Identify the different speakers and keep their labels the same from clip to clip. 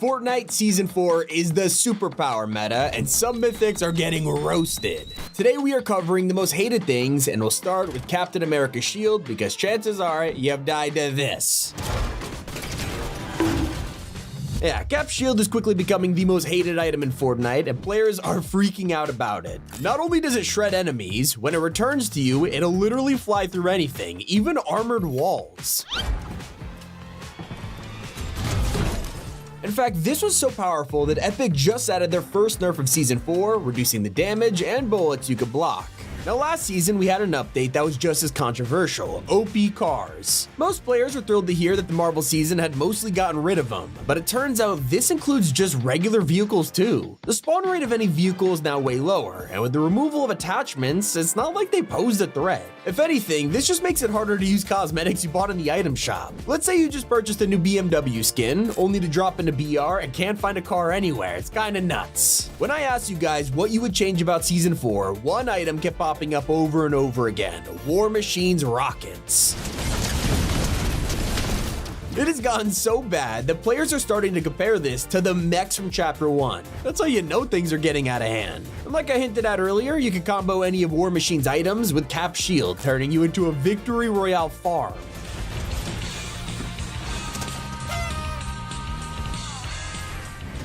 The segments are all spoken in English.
Speaker 1: Fortnite Season 4 is the superpower meta, and some mythics are getting roasted. Today we are covering the most hated things, and we'll start with Captain America's shield because chances are you have died to this. Yeah, Cap's shield is quickly becoming the most hated item in Fortnite, and players are freaking out about it. Not only does it shred enemies, when it returns to you, it'll literally fly through anything, even armored walls. In fact, this was so powerful that Epic just added their first nerf of Season 4, reducing the damage and bullets you could block. Now last season we had an update that was just as controversial, OP cars. Most players were thrilled to hear that the Marvel season had mostly gotten rid of them, but it turns out this includes just regular vehicles too. The spawn rate of any vehicle is now way lower, and with the removal of attachments, it's not like they posed a threat. If anything, this just makes it harder to use cosmetics you bought in the item shop. Let's say you just purchased a new BMW skin, only to drop into BR and can't find a car anywhere. It's kinda nuts. When I asked you guys what you would change about Season 4, one item kept popping up over and over again: War Machine's rockets. It has gotten so bad that players are starting to compare this to the mechs from Chapter 1. That's how you know things are getting out of hand. And like I hinted at earlier, you can combo any of War Machine's items with Cap's shield, turning you into a Victory Royale farm.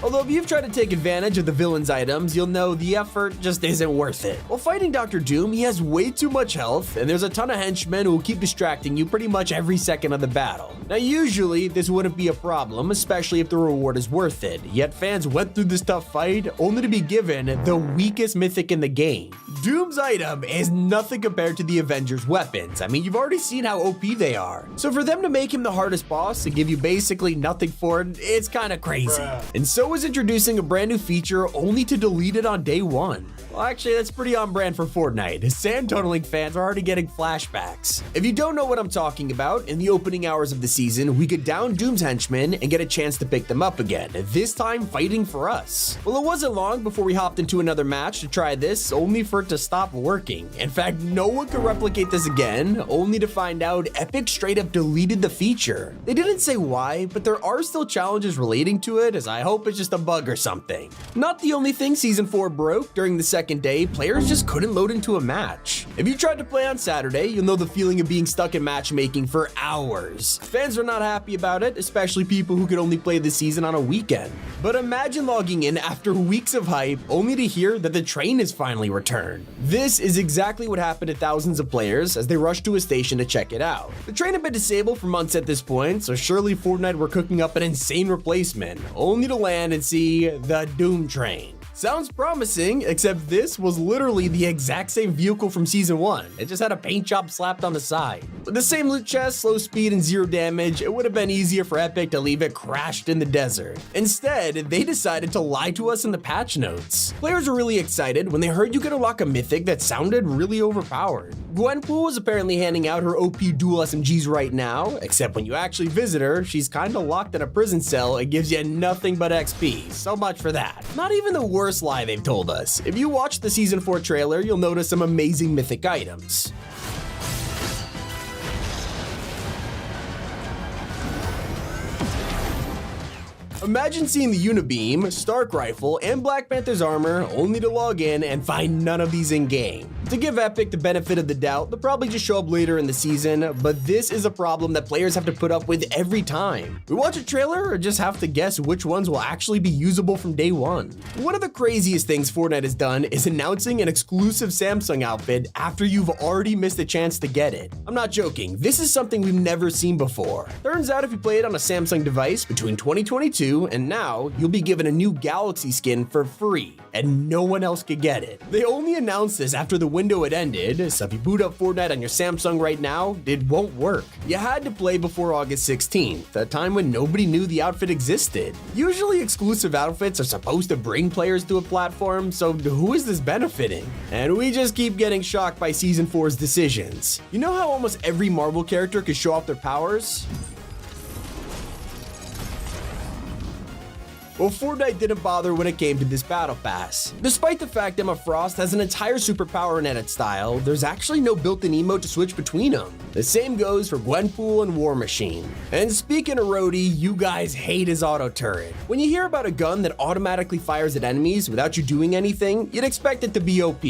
Speaker 1: Although if you've tried to take advantage of the villain's items, you'll know the effort just isn't worth it. While fighting Dr. Doom, he has way too much health, and there's a ton of henchmen who will keep distracting you pretty much every second of the battle. Now usually, this wouldn't be a problem, especially if the reward is worth it, yet fans went through this tough fight only to be given the weakest mythic in the game. Doom's item is nothing compared to the Avengers' weapons. I mean, you've already seen how OP they are. So for them to make him the hardest boss and give you basically nothing for it, it's kinda crazy. And so is introducing a brand new feature only to delete it on day one. Well, actually, that's pretty on brand for Fortnite. Sand tunneling fans are already getting flashbacks. If you don't know what I'm talking about, in the opening hours of the season, we could down Doom's henchmen and get a chance to pick them up again, this time fighting for us. Well, it wasn't long before we hopped into another match to try this, only for it to stop working. In fact, no one could replicate this again, only to find out Epic straight up deleted the feature. They didn't say why, but there are still challenges relating to it, as I hope it's just a bug or something. Not the only thing Season 4 broke. During the second day, players just couldn't load into a match. If you tried to play on Saturday, you'll know the feeling of being stuck in matchmaking for hours. Fans are not happy about it, especially people who could only play this season on a weekend. But imagine logging in after weeks of hype, only to hear that the train is finally returned. This is exactly what happened to thousands of players as they rushed to a station to check it out. The train had been disabled for months at this point, so surely Fortnite were cooking up an insane replacement, only to land and see the Doom train. Sounds promising, except this was literally the exact same vehicle from Season 1. It just had a paint job slapped on the side. With the same loot chest, slow speed, and zero damage, it would have been easier for Epic to leave it crashed in the desert. Instead, they decided to lie to us in the patch notes. Players were really excited when they heard you could unlock a mythic that sounded really overpowered. Gwenpool is apparently handing out her OP dual SMGs right now, except when you actually visit her, she's kinda locked in a prison cell and gives you nothing but XP. So much for that. Not even the worst lie they've told us. If you watch the Season 4 trailer, you'll notice some amazing mythic items. Imagine seeing the Unibeam, Stark Rifle, and Black Panther's armor only to log in and find none of these in-game. To give Epic the benefit of the doubt, they'll probably just show up later in the season, but this is a problem that players have to put up with every time. We watch a trailer or just have to guess which ones will actually be usable from day one. One of the craziest things Fortnite has done is announcing an exclusive Samsung outfit after you've already missed a chance to get it. I'm not joking, this is something we've never seen before. Turns out if you play it on a Samsung device between 2022 and now, you'll be given a new Galaxy skin for free, and no one else could get it. They only announced this after the window had ended, so if you boot up Fortnite on your Samsung right now, it won't work. You had to play before August 16th, a time when nobody knew the outfit existed. Usually exclusive outfits are supposed to bring players to a platform, so who is this benefiting? And we just keep getting shocked by Season 4's decisions. You know how almost every Marvel character could show off their powers? Well, Fortnite didn't bother when it came to this battle pass. Despite the fact Emma Frost has an entire superpower and edit style, there's actually no built-in emote to switch between them. The same goes for Gwenpool and War Machine. And speaking of Rhodey, you guys hate his auto turret. When you hear about a gun that automatically fires at enemies without you doing anything, you'd expect it to be OP.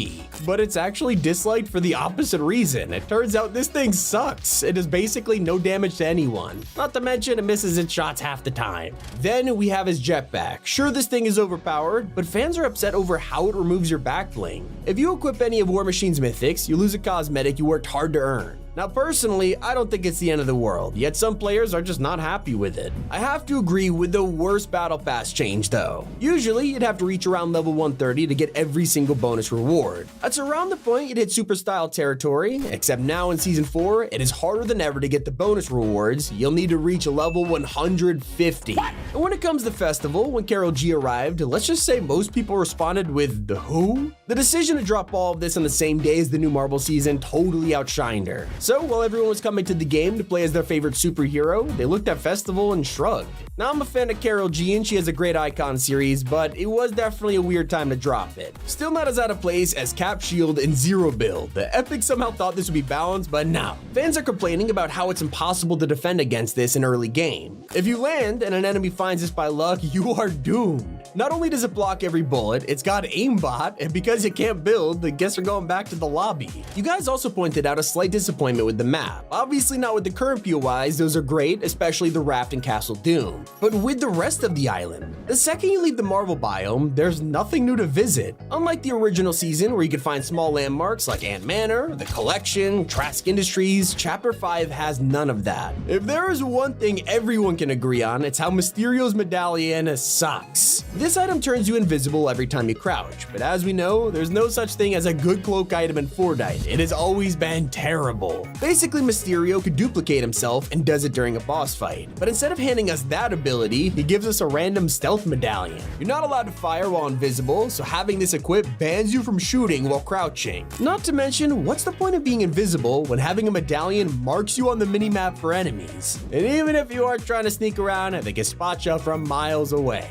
Speaker 1: But it's actually disliked for the opposite reason. It turns out this thing sucks. It does basically no damage to anyone. Not to mention it misses its shots half the time. Then we have his jetpack. Sure, this thing is overpowered, but fans are upset over how it removes your back bling. If you equip any of War Machine's mythics, you lose a cosmetic you worked hard to earn. Now personally, I don't think it's the end of the world, yet some players are just not happy with it. I have to agree with the worst battle pass change though. Usually you'd have to reach around level 130 to get every single bonus reward. That's around the point you'd hit super style territory, except now in season 4, it is harder than ever to get the bonus rewards. You'll need to reach level 150. And when it comes to festival, when Karol G arrived, let's just say most people responded with the who? The decision to drop all of this on the same day as the new Marvel season totally outshined her. So while everyone was coming to the game to play as their favorite superhero, they looked at Festival and shrugged. Now I'm a fan of Karol G and she has a great icon series, but it was definitely a weird time to drop it. Still not as out of place as Cap Shield and Zero Build. The Epic somehow thought this would be balanced, but no. Fans are complaining about how it's impossible to defend against this in early game. If you land and an enemy finds this by luck, you are doomed. Not only does it block every bullet, it's got aimbot, and because you can't build, I guess you're going back to the lobby. You guys also pointed out a slight disappointment with the map. Obviously not with the current POIs, those are great, especially the Raft and Castle Doom. But with the rest of the island, the second you leave the Marvel biome, there's nothing new to visit. Unlike the original season where you could find small landmarks like Ant Manor, the Collection, Trask Industries, Chapter 5 has none of that. If there is one thing everyone can agree on, it's how Mysterio's medallion sucks. This item turns you invisible every time you crouch, but as we know, there's no such thing as a good cloak item in Fortnite. It has always been terrible. Basically, Mysterio could duplicate himself and does it during a boss fight, but instead of handing us that ability, he gives us a random stealth medallion. You're not allowed to fire while invisible, so having this equipped bans you from shooting while crouching. Not to mention, what's the point of being invisible when having a medallion marks you on the minimap for enemies? And even if you are trying to sneak around, they can spot you from miles away.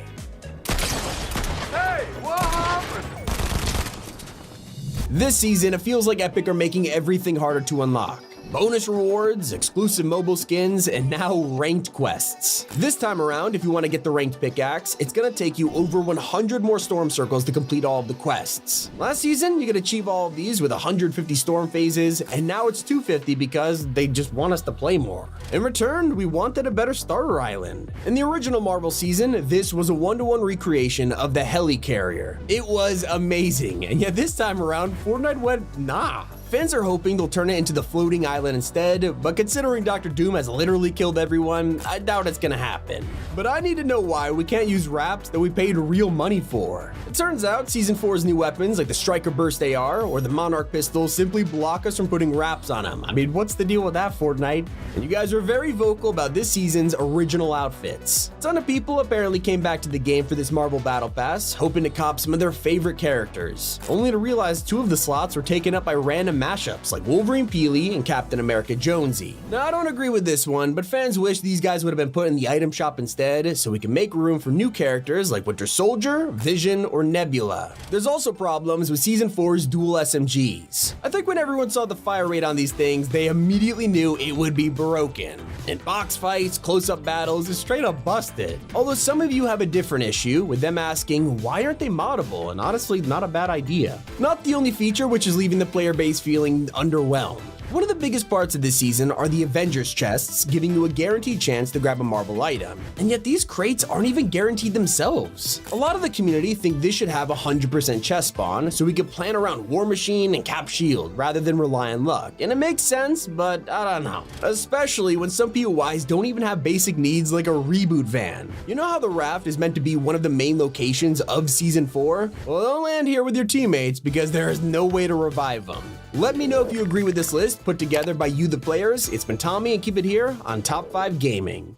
Speaker 1: This season, it feels like Epic are making everything harder to unlock. Bonus rewards, exclusive mobile skins, and now ranked quests. This time around, if you want to get the ranked pickaxe, it's gonna take you over 100 more storm circles to complete all of the quests. Last season, you could achieve all of these with 150 storm phases, and now it's 250 because they just want us to play more. In return, we wanted a better starter island. In the original Marvel season, this was a one-to-one recreation of the Helicarrier. It was amazing, and yet this time around, Fortnite went, nah. Fans are hoping they'll turn it into the floating island instead, but considering Dr. Doom has literally killed everyone, I doubt it's gonna happen. But I need to know why we can't use wraps that we paid real money for. It turns out Season 4's new weapons like the Striker Burst AR or the Monarch Pistol simply block us from putting wraps on them. I mean, what's the deal with that, Fortnite? And you guys are very vocal about this season's original outfits. A ton of people apparently came back to the game for this Marvel Battle Pass, hoping to cop some of their favorite characters, only to realize 2 of the slots were taken up by random mashups like Wolverine Peely and Captain America Jonesy. Now, I don't agree with this one, but fans wish these guys would have been put in the item shop instead so we can make room for new characters like Winter Soldier, Vision, or Nebula. There's also problems with Season 4's dual SMGs. I think when everyone saw the fire rate on these things, they immediately knew it would be broken. In box fights, close-up battles, it's straight up busted. Although some of you have a different issue, with them asking why aren't they moddable, and honestly, not a bad idea. Not the only feature which is leaving the player base feeling underwhelmed. One of the biggest parts of this season are the Avengers chests, giving you a guaranteed chance to grab a Marvel item. And yet these crates aren't even guaranteed themselves. A lot of the community think this should have 100% chest spawn, so we could plan around War Machine and Cap Shield rather than rely on luck. And it makes sense, but I don't know. Especially when some POIs don't even have basic needs like a reboot van. You know how the Raft is meant to be one of the main locations of Season 4? Well, don't land here with your teammates because there is no way to revive them. Let me know if you agree with this list put together by you the players. It's been Tommy and keep it here on Top 5 Gaming.